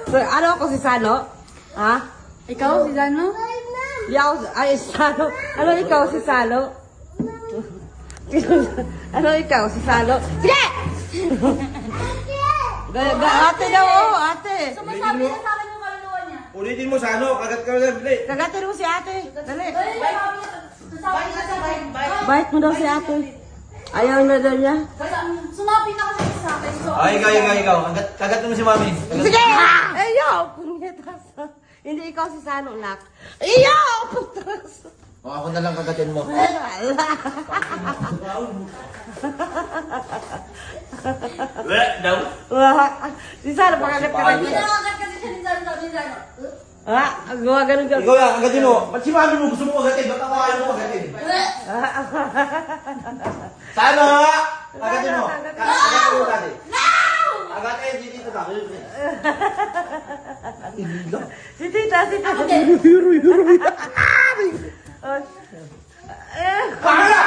So, ano ako si Sano? Ha? Ikaw, si Sano? Ay, Sano. Ano ikaw si Salo? Ano ikaw si Salo? Sige! Ate daw, oh, ate. Sumasabi na sa akin yung kaluluwa niya. Ulitin mo sa ano, kagat ka lang, dali. Kagatin mo si ate. Dali. Bite. Bite mo daw si ate. Ayaw na daw niya. Sumabi na kasi sa akin. So, Ay, ikaw. Kagat mo si mami. Sige! Ayaw! Punyetas. Hindi ikaw si Sano, nak. Ayaw! Putras. O, ako na lang kagatin mo. Wala. Daw. Wala. Si Sano, pakagat ka Pag rin. pinakagat kasi siya ni Sano, sabi ni Sano. Ha? Gawa ganun ka. Ikaw lang, kagatin mo. Ba't si mami mo gusto mo kagatin? Ba't ako ayaw mo kagatin? Sana ha? Kagatin mo. Kagatin mo dati. Kagatin, si Tito na. Si Tita. Para!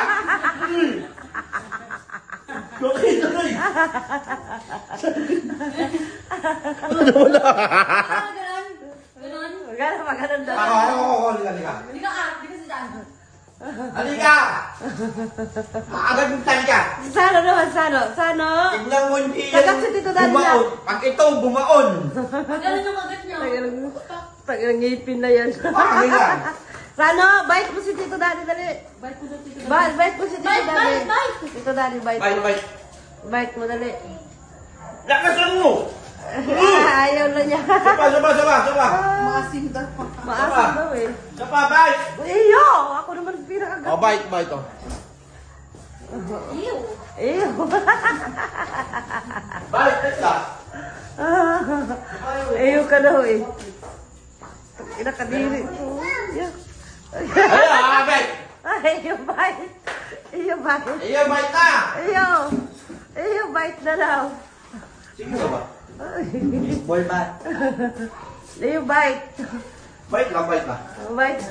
Bakit tuloy? Wala. Ganon. Gano'n pa, ganun daw. Ako, halika. Hindi ka si Sano. Halika! Agad yung talika. Si Sano naman, Sano. Tignan mo yung iyan. Kagat si Tito Dani niya. Bumaon. Pag ito, bumaon. Ganon yung kagat niya. Tagal ngipin na yan. Halika. Sano, bite mo si Tito Dani, dali. Bite mo daw, Tito. Bite mo si Tito Bite, Dani. bite. Tito Dani, bite. Bye. Bite mo, dali. Lakasan mo. Ayaw na niya. Sapa. Maasim daw. Maasam daw eh. Sapa, bite. Iyo! Ako naman pinakagat. Oh, bite. Oh. Ew. Iyo. Bite, teka. Iyo ka daw eh. Kinakadiri. Iyo. Ayun, bite. Iyo bite. Iyo bite. Ayun, bite na. Iyo bite na daw. Sige ba? Boy, bite. Iyo bite. Bite na. Bite.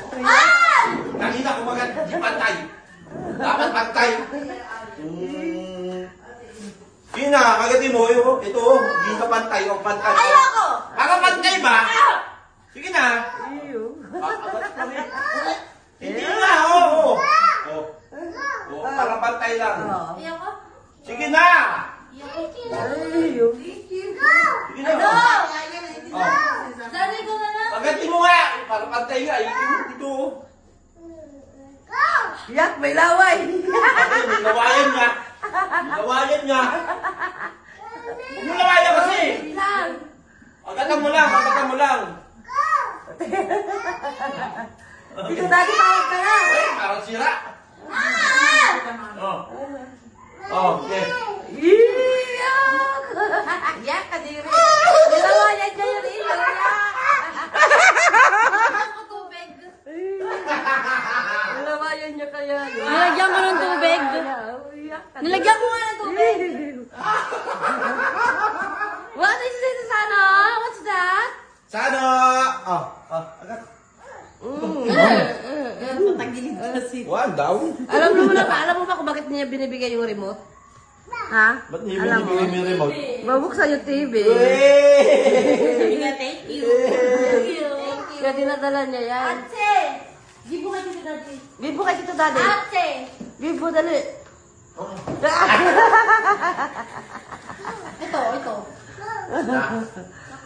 Kanina kumagat, di pantay. Dapat pantay. Sige na, kagatin mo. Ito, di ka pantay. O pantay. Ayoko! Para pantay ba? Sige na. Iyo. Hindi na, oo. Para pantay lang. Ayoko? Sige na. Iyo. Sige na. Sano ikaw na lang? Kagatin mo nga. Para pantay nga. Ito. Yak, may laway. May lawayan nga. Huwag mo lawayan kasi. Ilan? Agatan mo lang. Tito Dani, tawag ka na. Ay, parang sira. Okay. Iyak! Yak, kadiri. Nilawayan niya yun, iyo. Ako tubig. Nilawayan niya kaya. Nilagyan ko ng tubig. Iyak ka. Nilagyan ko nga ng tubig. What is this, Sano? What's that? Sana. Agad. Patagilid kasi. One daw. Alam mo ba kung bakit niya binibigay yung remote? Ha? Ba't niyo Alam mo? binibigay mo yung remote? Mabuksan yung TV. Thank you. Kaya dinadala niya yan. Ate! Give mo kay Tito Daddy. Give mo kay Tito Daddy. Ate! Give mo, dali. Ito.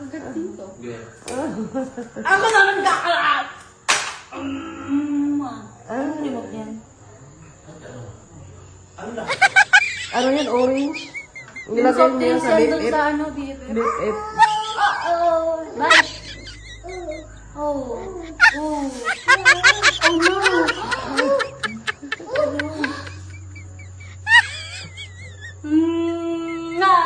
Okay. Ako naman kakalat! Ano remote yan? Ano yan, orange? Nilagay mo yan sa Doon BFF. sa ano, BFF. BFF. Bye! Oh no!